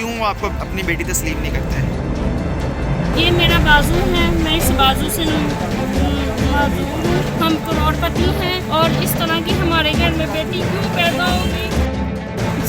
کیوں آپ کو اپنی بیٹی تسلیم نہیں کرتے؟ یہ میرا بازو ہے، میں اس بازو سے معذور ہوں۔ ہم کروڑپتی ہیں اور اس طرح کی ہمارے گھر میں بیٹی کیوں پیدا ہوگی؟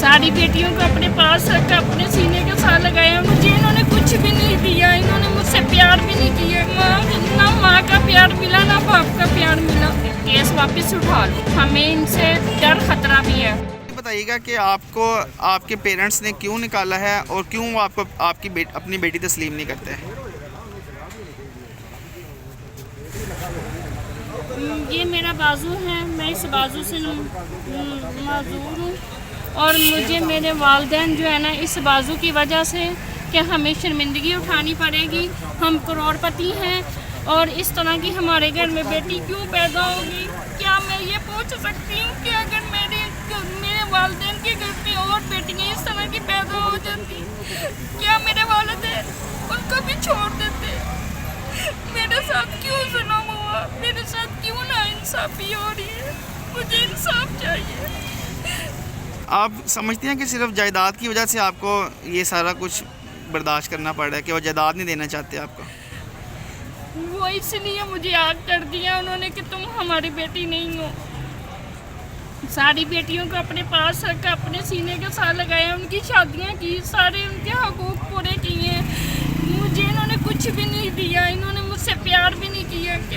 ساری بیٹیوں کو اپنے پاس رکھا، اپنے سینے کے ساتھ لگایا، مجھے انہوں نے کچھ بھی نہیں دیا، انہوں نے مجھ سے پیار بھی نہیں کیا، نہ ماں کا پیار ملا نہ باپ کا پیار ملا۔ کیس واپس اٹھا لو، ہمیں ان سے ڈر خطرہ بھی ہے۔ بتائیے گا کہ آپ کو آپ کے پیرنٹس نے کیوں نکالا ہے اور کیوں آپ کو آپ کی اپنی بیٹی تسلیم نہیں کرتے؟ یہ میرا بازو ہے، میں اس بازو سے معذور ہوں اور مجھے میرے والدین جو ہے نا اس بازو کی وجہ سے کہ ہمیں شرمندگی اٹھانی پڑے گی۔ ہم کروڑپتی ہیں اور اس طرح کی ہمارے گھر میں بیٹی کیوں پیدا ہوگی؟ کیا میں یہ پوچھ سکتی ہوں کہ اگر میرے والدین کے گھر پہ اور بیٹیاں اس طرح کی پیدا ہو جاتی، کیا میرے والدین ان کو بھی چھوڑ دیتے؟ میرے ساتھ کیوں ظلم ہوا؟ میرے ساتھ کیوں ناانصافی ہو رہی ہے؟ مجھے انصاف چاہیے۔ آپ سمجھتے ہیں کہ صرف جائیداد کی وجہ سے آپ کو یہ سارا کچھ برداشت کرنا پڑ رہا ہے کہ وہ جائیداد نہیں دینا چاہتے آپ کو؟ وہ اس لیے مجھے آگ کر دیا انہوں نے کہ تم ہماری بیٹی نہیں ہو۔ ساری بیٹیوں کو اپنے پاس رکھا، اپنے سینے کے ساتھ لگایا، ان کی شادیاں کی، سارے ان کے حقوق پورے کیے۔ مجھے انہوں نے کچھ بھی نہیں دیا، انہوں نے مجھ سے پیار بھی نہیں کیا کہ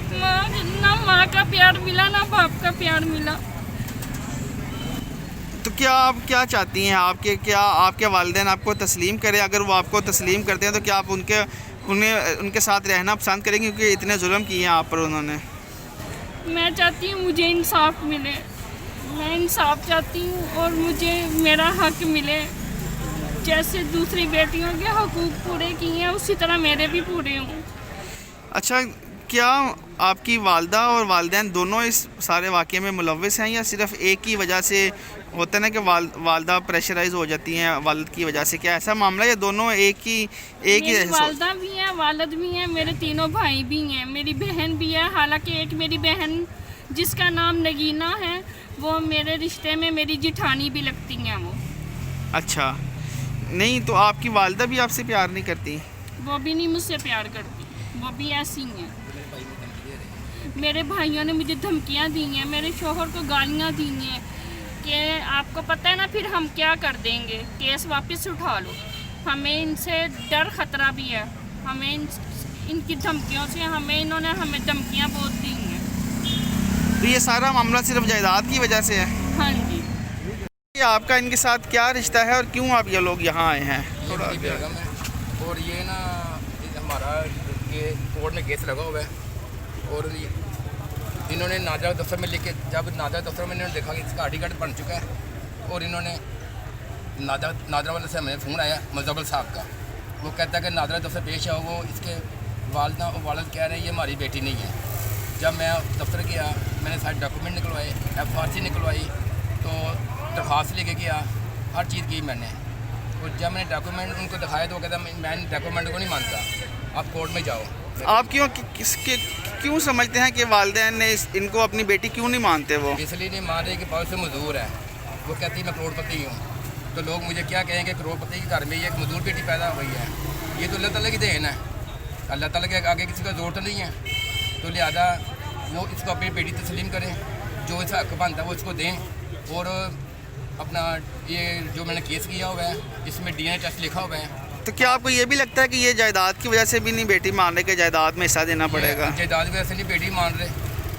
نہ ماں کا پیار ملا نہ باپ کا پیار ملا۔ تو کیا آپ کیا چاہتی ہیں؟ آپ کے والدین آپ کو تسلیم کرے؟ اگر وہ آپ کو تسلیم کرتے ہیں تو کیا آپ ان کے ساتھ رہنا پسند کریں گے کیونکہ اتنے ظلم کیے ہیں آپ پر انہوں نے؟ میں چاہتی ہوں مجھے انصاف ملے، میں انصاف چاہتی ہوں اور مجھے میرا حق ملے۔ جیسے دوسری بیٹیوں کے حقوق پورے کیے ہیں اسی طرح میرے بھی پورے ہوں۔ اچھا، کیا آپ کی والدہ اور والدین دونوں اس سارے واقعے میں ملوث ہیں یا صرف ایک ہی وجہ سے ہوتا ہے نا کہ والدہ پریشرائز ہو جاتی ہیں والد کی وجہ سے؟ کیا ایسا معاملہ ہے یا دونوں ایک ہی میری والدہ بھی ہیں، والد بھی ہیں، میرے تینوں بھائی بھی ہیں، میری بہن بھی ہے۔ حالانکہ ایک میری بہن جس کا نام نگینہ ہے وہ میرے رشتے میں میری جٹھانی بھی لگتی ہیں وہ۔ اچھا، نہیں تو آپ کی والدہ بھی آپ سے پیار نہیں کرتی؟ وہ بھی نہیں مجھ سے پیار کرتی، وہ بھی ایسی ہیں۔ میرے بھائیوں نے مجھے دھمکیاں دی ہیں، میرے شوہر کو گالیاں دی ہیں کہ آپ کو پتہ ہے نا پھر ہم کیا کر دیں گے، کیس واپس اٹھا لو۔ ہمیں ان سے ڈر خطرہ بھی ہے، ہمیں ان کی دھمکیوں سے انہوں نے ہمیں دھمکیاں بہت دی ہیں۔ تو یہ سارا معاملہ صرف جائیداد کی وجہ سے ہے؟ ہاں جی۔ آپ کا ان کے ساتھ کیا رشتہ ہے اور کیوں آپ یہ لوگ یہاں آئے ہیں؟ تھوڑا بیگم ہے اور یہ نا ہمارا یہ کورٹ میں کیس لگا ہوا ہے اور انہوں نے نادرہ دفتر میں لکھ کے، جب نادرہ دفتر میں انہوں نے دیکھا کہ اس کا آئی ڈی کارڈ بن چکا ہے اور انہوں نے نادرہ والے سے ہمیں فون آیا مزبل صاحب کا، وہ کہتا ہے کہ نادرہ دفتر پیش آؤ، وہ اس کے والدہ اور والد کہہ رہے ہیں یہ ہماری بیٹی نہیں ہے۔ جب میں دفتر گیا میں نے سارے ڈاکومنٹ نکلوائے، FRC نکلوائی، تو درخواست لے کے گیا، ہر چیز کی میں نے، اور جب میں نے ڈاکومنٹ ان کو دکھایا تو وہ کہتا میں ڈاکومنٹ کو نہیں مانتا، آپ کورٹ میں جاؤ۔ آپ کیوں سمجھتے ہیں کہ والدین نے ان کو اپنی بیٹی کیوں نہیں مانتے؟ وہ اس لیے نہیں مان رہے کہ بہت سے مزدور ہے، وہ کہتی ہے میں کروڑپتی ہوں، تو لوگ مجھے کیا کہیں کہ کروڑپتی کے گھر میں یہ ایک مزدور بیٹی پیدا ہوئی ہے، یہ تو اللہ تعالیٰ کی دین ہے، اللہ تعالیٰ کے آگے کسی کا زور تو نہیں ہے، تو لہٰذا وہ اس کو اپنی بیٹی تسلیم کریں، جو اس کا حق بنتا ہے وہ اس کو دیں، اور اپنا یہ جو میں نے کیس کیا ہوا ہے اس میں DNA ٹیسٹ لکھا ہوا ہے۔ تو کیا آپ کو یہ بھی لگتا ہے کہ یہ جائیداد کی وجہ سے بھی نہیں بیٹی مان رہے کہ جائیداد میں حصہ دینا پڑے گا؟ جائیداد کی وجہ سے نہیں بیٹی مان رہے،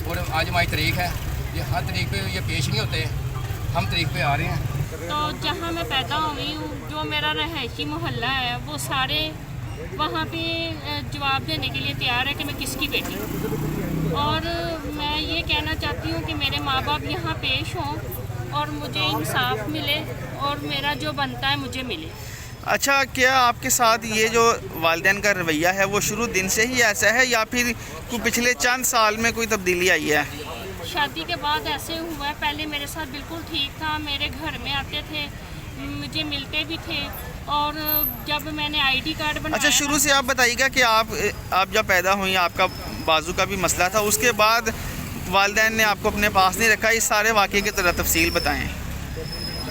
اور آج ہماری تاریخ ہے، یہ ہر تاریخ پہ یہ پیش نہیں ہوتے، ہم تاریخ پہ آ رہے ہیں۔ تو جہاں میں پیدا ہوئی ہوں، جو میرا رہائشی محلہ ہے، وہ سارے وہاں پہ جواب دینے کے لیے تیار ہے کہ میں کس کی بیٹی ہوں، اور میں یہ کہنا چاہتی ہوں کہ میرے ماں باپ یہاں پیش ہوں اور مجھے انصاف ملے اور میرا جو بنتا ہے مجھے ملے۔ اچھا، کیا آپ کے ساتھ یہ جو والدین کا رویہ ہے وہ شروع دن سے ہی ایسا ہے یا پھر پچھلے چند سال میں کوئی تبدیلی آئی ہے؟ شادی کے بعد ایسے ہوا ہے، پہلے میرے ساتھ بالکل ٹھیک تھا، میرے گھر میں آتے تھے، مجھے ملتے بھی تھے، اور جب میں نے ID کارڈ بنایا۔ اچھا، شروع سے آپ بتائیے گا کہ آپ جب پیدا ہوئی آپ کا بازو کا بھی مسئلہ تھا، اس کے بعد والدین نے آپ کو اپنے پاس نہیں رکھا، اس سارے واقعے کی طرح تفصیل بتائیں۔